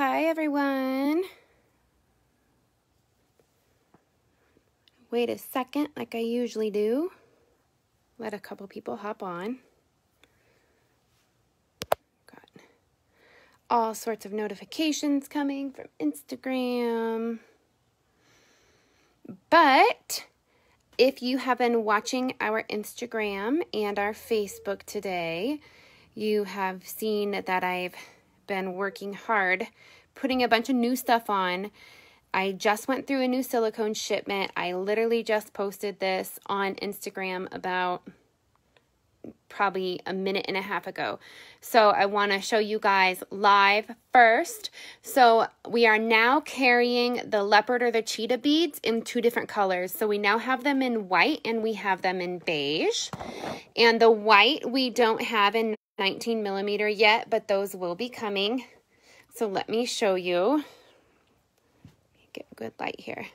Hi, everyone. Wait a second, like I usually do. Let a couple people hop on. Got all sorts of notifications coming from Instagram. But if you have been watching our Instagram and our Facebook today, you have seen that I've been working hard, putting a bunch of new stuff on. I just went through a new silicone shipment. I literally just posted this on Instagram about probably a minute and a half ago. So I want to show you guys live first. So we are now carrying the leopard or the cheetah beads in 2 different colors. So we now have them in white and we have them in beige. And the white we don't have in 19 millimeter yet, but those will be coming. So let me show you. Get a good light here.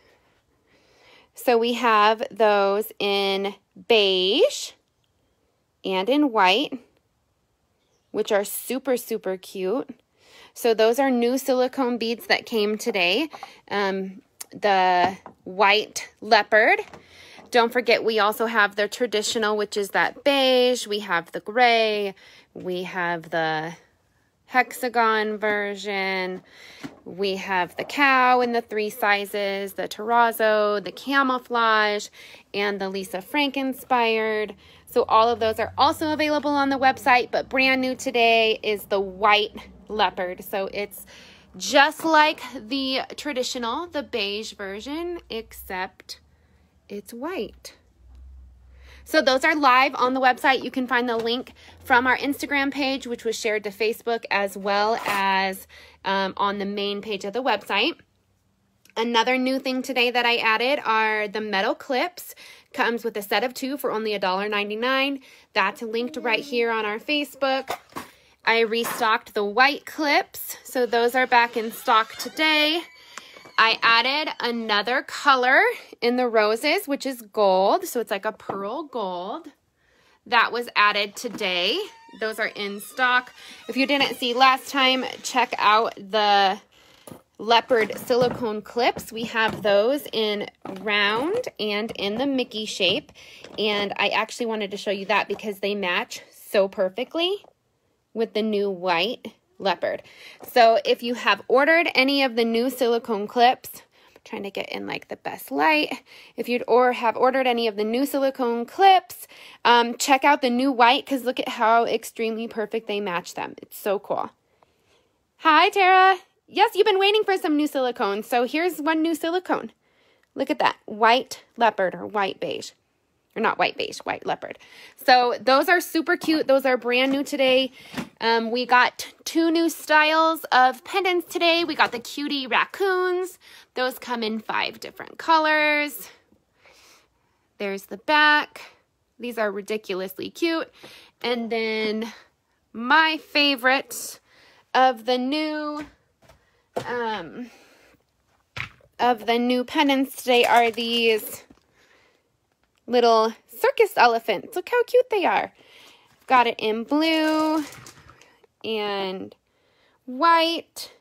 So we have those in beige and in white, which are super, super cute. So those are new silicone beads that came today. The white leopard. Don't forget, we also have the traditional, which is that beige. We have the gray. We have the hexagon version. We have the cow in the 3 sizes, the terrazzo, the camouflage, and the Lisa Frank inspired. So all of those are also available on the website, but brand new today is the white leopard. So it's just like the traditional, the beige version, except it's white. So those are live on the website. You can find the link from our Instagram page, which was shared to Facebook, as well as on the main page of the website. Another new thing today that I added are the metal clips. Comes with a set of 2 for only $1.99. That's linked right here on our Facebook. I restocked the white clips, so those are back in stock today. I added another color in the roses, which is gold. So it's like a pearl gold. That was added today. Those are in stock. If you didn't see last time, check out the leopard silicone clips. We have those in round and in the Mickey shape. And I actually wanted to show you that because they match so perfectly with the new white leopard. So if you have ordered any of the new silicone clips, I'm trying to get in like the best light. If you'd have ordered any of the new silicone clips, check out the new white because look at how extremely perfect they match them. It's so cool. Hi, Tara. Yes, you've been waiting for some new silicone. So here's one new silicone. Look at that. White leopard or white beige. Or not white beige, white leopard. So those are super cute. Those are brand new today. We got 2 new styles of pendants today. We got the cutie raccoons. Those come in 5 different colors. There's the back. These are ridiculously cute. And then my favorites of the new pendants today are these little circus elephants. Look how cute they are. Got it in blue and white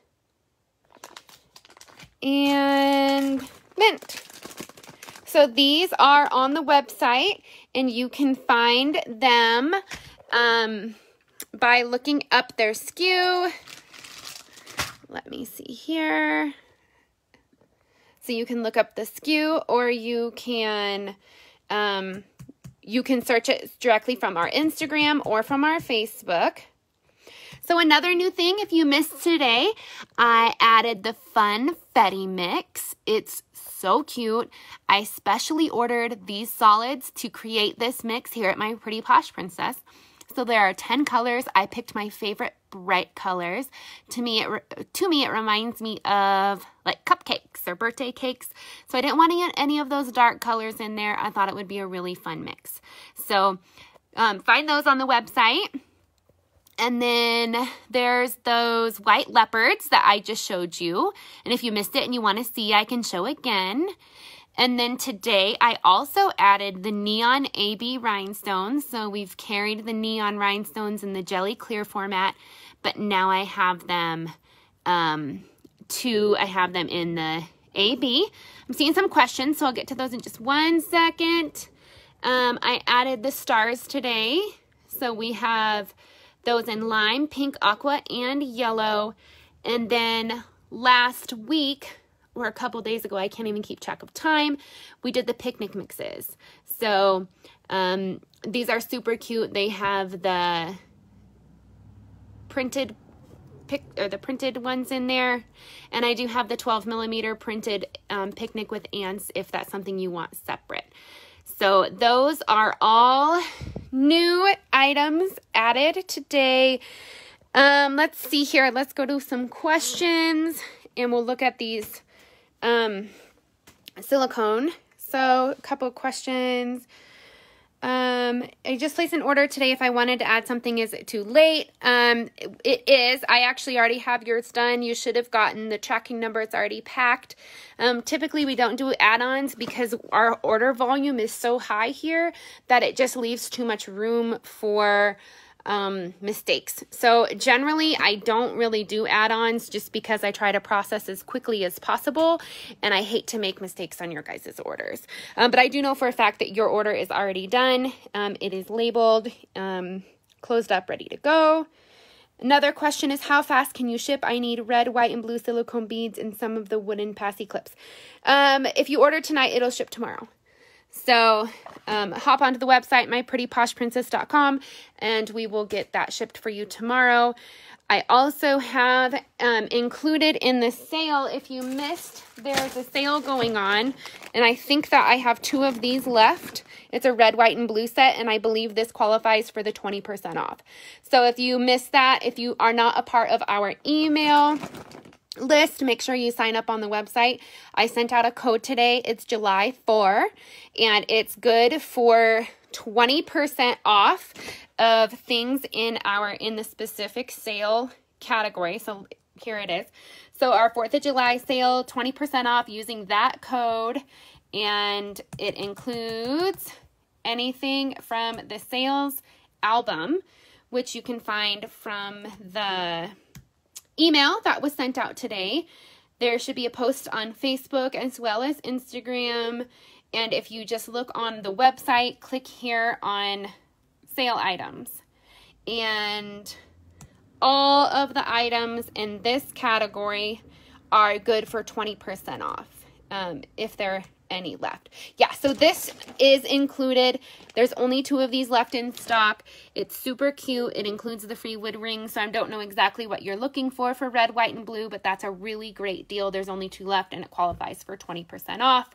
and mint. So these are on the website and you can find them by looking up their SKU. Let me see here. So you can look up the SKU or you can search it directly from our Instagram or from our Facebook. So another new thing, if you missed today, I added the Funfetti mix. It's so cute. I specially ordered these solids to create this mix here at my Pretty Posh Princess. So there are 10 colors. I picked my favorite bright colors. To me, it reminds me of like cupcakes or birthday cakes. So I didn't want to get any of those dark colors in there. I thought it would be a really fun mix. So find those on the website. And then there's those white leopards that I just showed you. And if you missed it and you want to see, I can show again. And then today I also added the neon AB rhinestones. So we've carried the neon rhinestones in the jelly clear format, but now I have them I have them in the AB. I'm seeing some questions, so I'll get to those in just 1 second. I added the stars today. So we have those in lime, pink, aqua, and yellow. And then last week, or a couple days ago, I can't even keep track of time, we did the picnic mixes. So these are super cute. They have the printed ones in there, and I do have the 12mm printed picnic with ants if that's something you want separate. So those are all new items added today. Let's see here. Let's go to some questions, and we'll look at these silicone. So a couple of questions. I just placed an order today. If I wanted to add something, is it too late? It is. I actually already have yours done. You should have gotten the tracking number. It's already packed. Typically, we don't do add-ons because our order volume is so high here that it just leaves too much room for mistakes. So generally, I don't really do add-ons just because I try to process as quickly as possible, and I hate to make mistakes on your guys' orders. But I do know for a fact that your order is already done. It is labeled, closed up, ready to go. Another question is, how fast can you ship? I need red, white, and blue silicone beads and some of the wooden passy clips. If you order tonight, it'll ship tomorrow. So hop onto the website, myprettyposhprincess.com, and we will get that shipped for you tomorrow. I also have included in the sale, if you missed, there's a sale going on, and I think that I have 2 of these left. It's a red, white, and blue set, and I believe this qualifies for the 20% off. So if you missed that, if you are not a part of our email list, make sure you sign up on the website. I sent out a code today. It's July 4, and it's good for 20% off of things in the specific sale category. So here it is. So our 4th of July sale, 20% off using that code, and it includes anything from the sales album, which you can find from the email that was sent out today. There should be a post on Facebook as well as Instagram. And if you just look on the website, click here on sale items. And all of the items in this category are good for 20% off, if there are any left. Yeah, so this is included. There's only 2 of these left in stock. It's super cute. It includes the free wood ring, so I don't know exactly what you're looking for red, white, and blue, but that's a really great deal. There's only 2 left, and it qualifies for 20% off.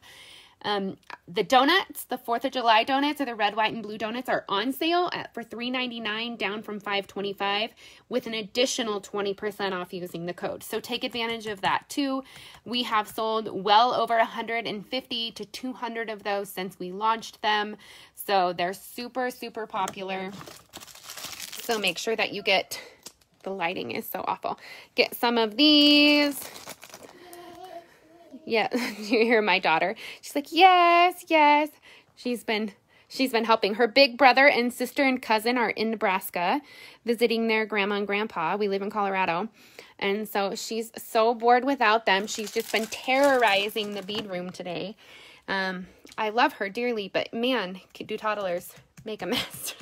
The donuts, the 4th of July donuts, or the red, white, and blue donuts, are on sale for $3.99, down from $5.25, with an additional 20% off using the code. So take advantage of that too. We have sold well over 150 to 200 of those since we launched them. So they're super, super popular. So make sure that you get, the lighting is so awful, get some of these. Yeah, you hear my daughter. She's like, yes, yes. She's been helping. Her big brother and sister and cousin are in Nebraska visiting their grandma and grandpa. We live in Colorado. And so she's so bored without them. She's just been terrorizing the bead room today. I love her dearly, but man, do toddlers make a mess.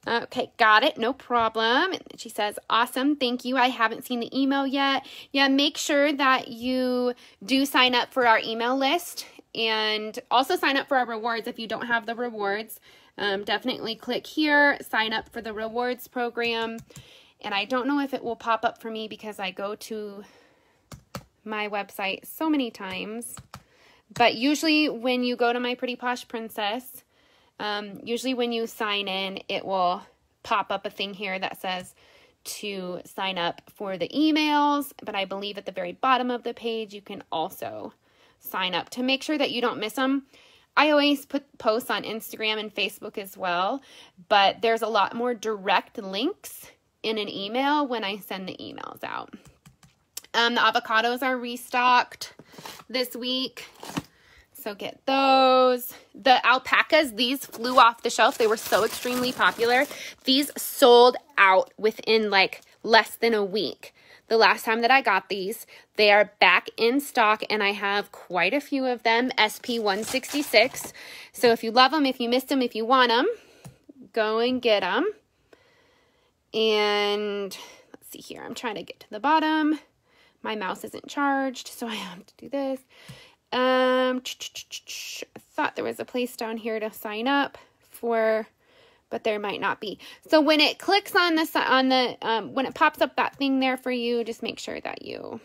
Okay, got it. No problem. She says, awesome. Thank you. I haven't seen the email yet. Yeah, make sure that you do sign up for our email list, and also sign up for our rewards if you don't have the rewards. Definitely click here, sign up for the rewards program. And I don't know if it will pop up for me because I go to my website so many times. But usually when you go to My Pretty Posh Princess, usually when you sign in, it will pop up a thing here that says to sign up for the emails, but I believe at the very bottom of the page, you can also sign up to make sure that you don't miss them. I always put posts on Instagram and Facebook as well, but there's a lot more direct links in an email when I send the emails out. The avocados are restocked this week. So get those. The alpacas, these flew off the shelf. They were so extremely popular. These sold out within like less than a week. the last time that I got these. They are back in stock, and I have quite a few of them, SP166. So if you love them, if you missed them, if you want them, go and get them. And let's see here. I'm trying to get to the bottom. My mouse isn't charged, so I have to do this. I thought there was a place down here to sign up for, but there might not be. So when it clicks on the when it pops up that thing there for you, just make sure that you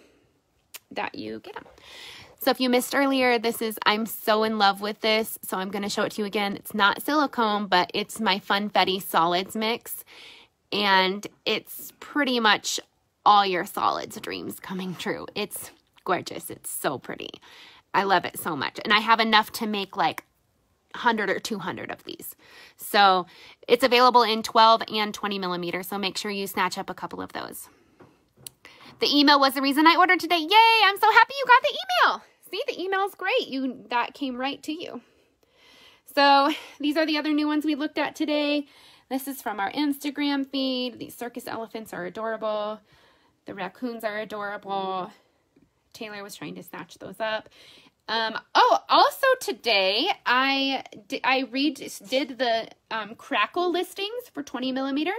get them. So if you missed earlier, I'm so in love with this, so I'm going to show it to you again. It's not silicone, but it's my Funfetti solids mix, and it's pretty much all your solids dreams coming true. It's gorgeous. It's so pretty. I love it so much. And I have enough to make like 100 or 200 of these. So it's available in 12 and 20 millimeter. So make sure you snatch up a couple of those. The email was the reason I ordered today. Yay! I'm so happy you got the email. See, the email's great. That came right to you. So these are the other new ones we looked at today. This is from our Instagram feed. These circus elephants are adorable. The raccoons are adorable. Taylor was trying to snatch those up. Also today I did the crackle listings for 20 millimeter.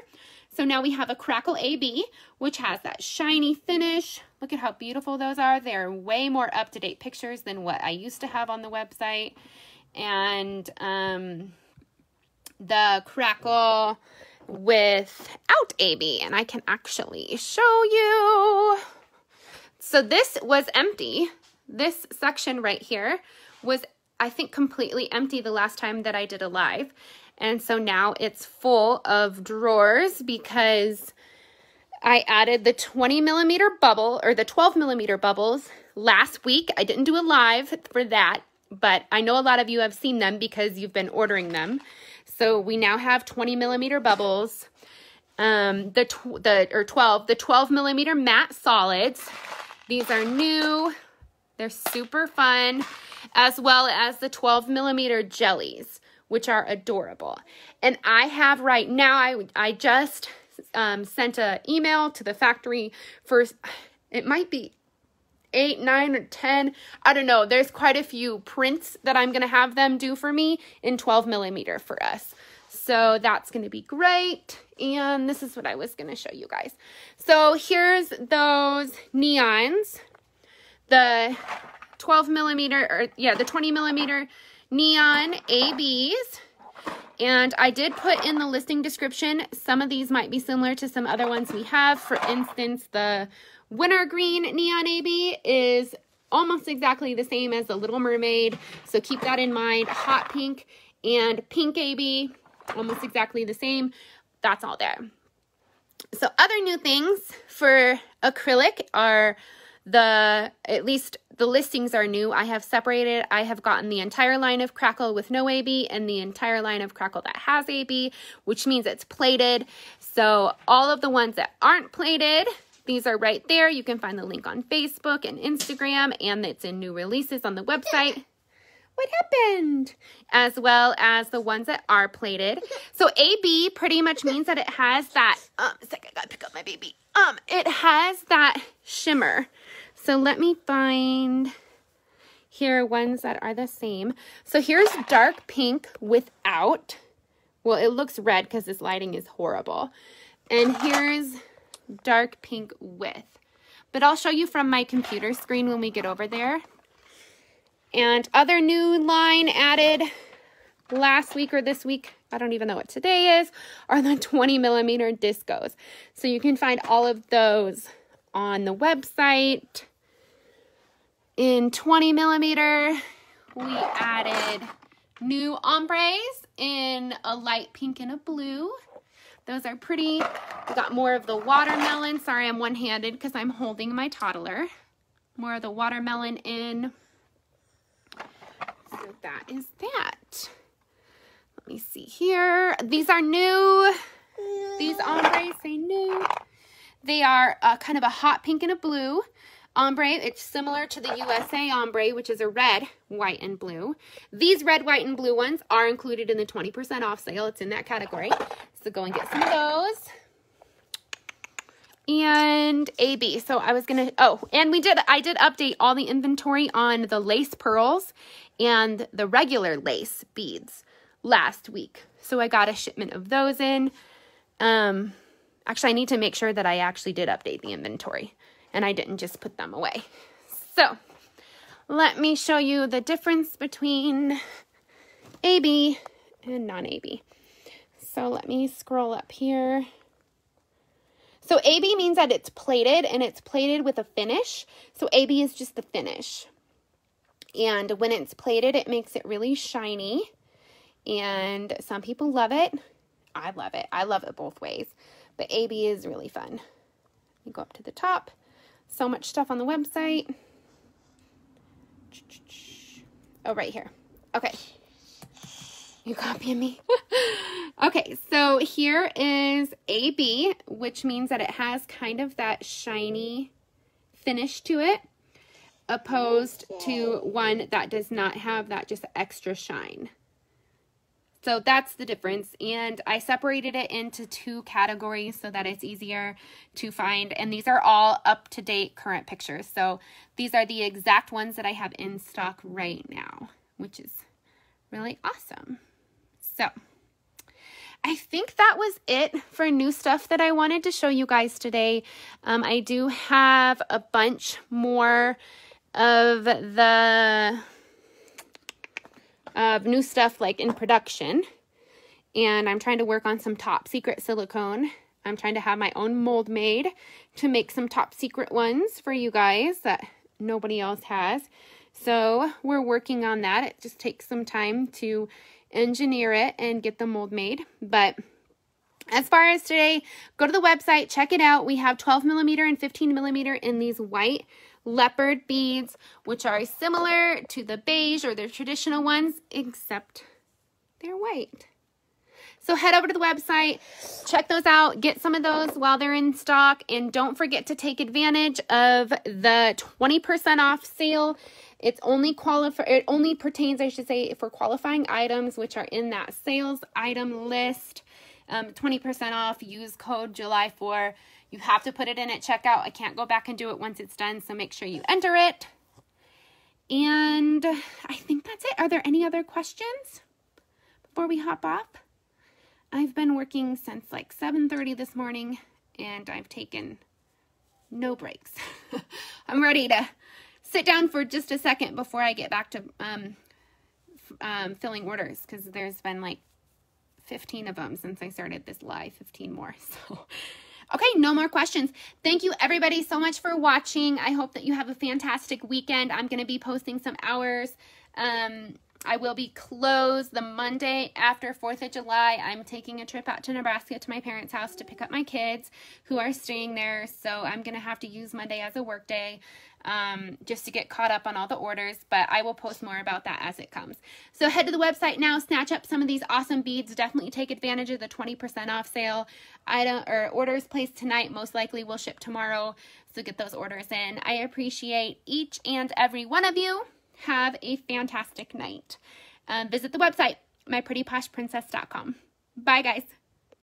So now we have a crackle AB, which has that shiny finish. Look at how beautiful those are. They're way more up-to-date pictures than what I used to have on the website. And the crackle without AB, and I can actually show you. So this was empty. This section right here was, I think, completely empty the last time that I did a live. And so now it's full of drawers because I added the 20 millimeter bubble, or the 12 millimeter bubbles last week. I didn't do a live for that, but I know a lot of you have seen them because you've been ordering them. So we now have 20 millimeter bubbles, the 12 millimeter matte solids. These are new. They're super fun, as well as the 12 millimeter jellies, which are adorable. And I have right now, I just sent an email to the factory for, it might be 8, 9, or 10. I don't know. There's quite a few prints that I'm going to have them do for me in 12 millimeter for us. So that's going to be great. And this is what I was going to show you guys. So here's those neons. The 12 millimeter, or yeah, the 20 millimeter neon ABs. And I did put in the listing description, some of these might be similar to some other ones we have. For instance, the wintergreen neon AB is almost exactly the same as the Little Mermaid. So keep that in mind. Hot pink and pink AB, almost exactly the same. That's all there. So other new things for acrylic are at least the listings are new. I have separated. I have gotten the entire line of crackle with no AB and the entire line of crackle that has AB, which means it's plated. So all of the ones that aren't plated, these are right there. You can find the link on Facebook and Instagram, and it's in new releases on the website. What happened? As well as the ones that are plated. So AB pretty much means that it has that, a second, I gotta pick up my baby. It has that shimmer. So let me find here ones that are the same. So here's dark pink without. Well, it looks red because this lighting is horrible. And here's dark pink with. But I'll show you from my computer screen when we get over there. And other new line added last week or this week, I don't even know what today is, are the 20 millimeter discos. So you can find all of those on the website. In 20 millimeter, we added new ombres in a light pink and a blue. Those are pretty. We got more of the watermelon. Sorry, I'm one-handed because I'm holding my toddler. More of the watermelon in. So that is that. Let me see here. These are new. These ombres say new. They are kind of a hot pink and a blue ombre. It's similar to the USA ombre, which is a red, white, and blue. These red, white, and blue ones are included in the 20% off sale. It's in that category. So go and get some of those. and AB. So I was gonna, and I did update all the inventory on the lace pearls and the regular lace beads last week. So I got a shipment of those in. Actually, I need to make sure that I actually did update the inventory and I didn't just put them away. So let me show you the difference between AB and non-AB. So let me scroll up here. So AB means that it's plated, and it's plated with a finish. So AB is just the finish. And when it's plated, it makes it really shiny. And some people love it. I love it. I love it both ways. But AB is really fun. You go up to the top. So much stuff on the website. Oh, right here. Okay. You copying me? Okay, so here is AB, which means that it has kind of that shiny finish to it, opposed to one that does not have that just extra shine. So that's the difference, and I separated it into 2 categories so that it's easier to find, and these are all up-to-date current pictures. So these are the exact ones that I have in stock right now, which is really awesome. So I think that was it for new stuff that I wanted to show you guys today. I do have a bunch more of the new stuff like in production, and I'm trying to work on some top secret silicone. I'm trying to have my own mold made to make some top secret ones for you guys that nobody else has. So we're working on that. It just takes some time to engineer it and get the mold made. But as far as today, go to the website, check it out. We have 12 millimeter and 15 millimeter in these white leopard beads, which are similar to the beige or their traditional ones, except they're white. So head over to the website, check those out, get some of those while they're in stock, and don't forget to take advantage of the 20% off sale. It only pertains, I should say, for qualifying items, which are in that sales item list. 20% off, use code July 4. You have to put it in at checkout. I can't go back and do it once it's done, so make sure you enter it. And I think that's it. Are there any other questions before we hop off? I've been working since like 7:30 this morning, and I've taken no breaks. I'm ready to sit down for just a second before I get back to filling orders, because there's been like 15 of them since I started this live, 15 more. So, okay, no more questions. Thank you everybody so much for watching. I hope that you have a fantastic weekend. I'm going to be posting some hours. I will be closed the Monday after 4th of July. I'm taking a trip out to Nebraska to my parents' house to pick up my kids who are staying there. So I'm going to have to use Monday as a work day just to get caught up on all the orders. But I will post more about that as it comes. So head to the website now. Snatch up some of these awesome beads. Definitely take advantage of the 20% off sale. Orders placed tonight most likely will ship tomorrow. So get those orders in. I appreciate each and every one of you. Have a fantastic night. Visit the website, myprettyposhprincess.com. Bye, guys.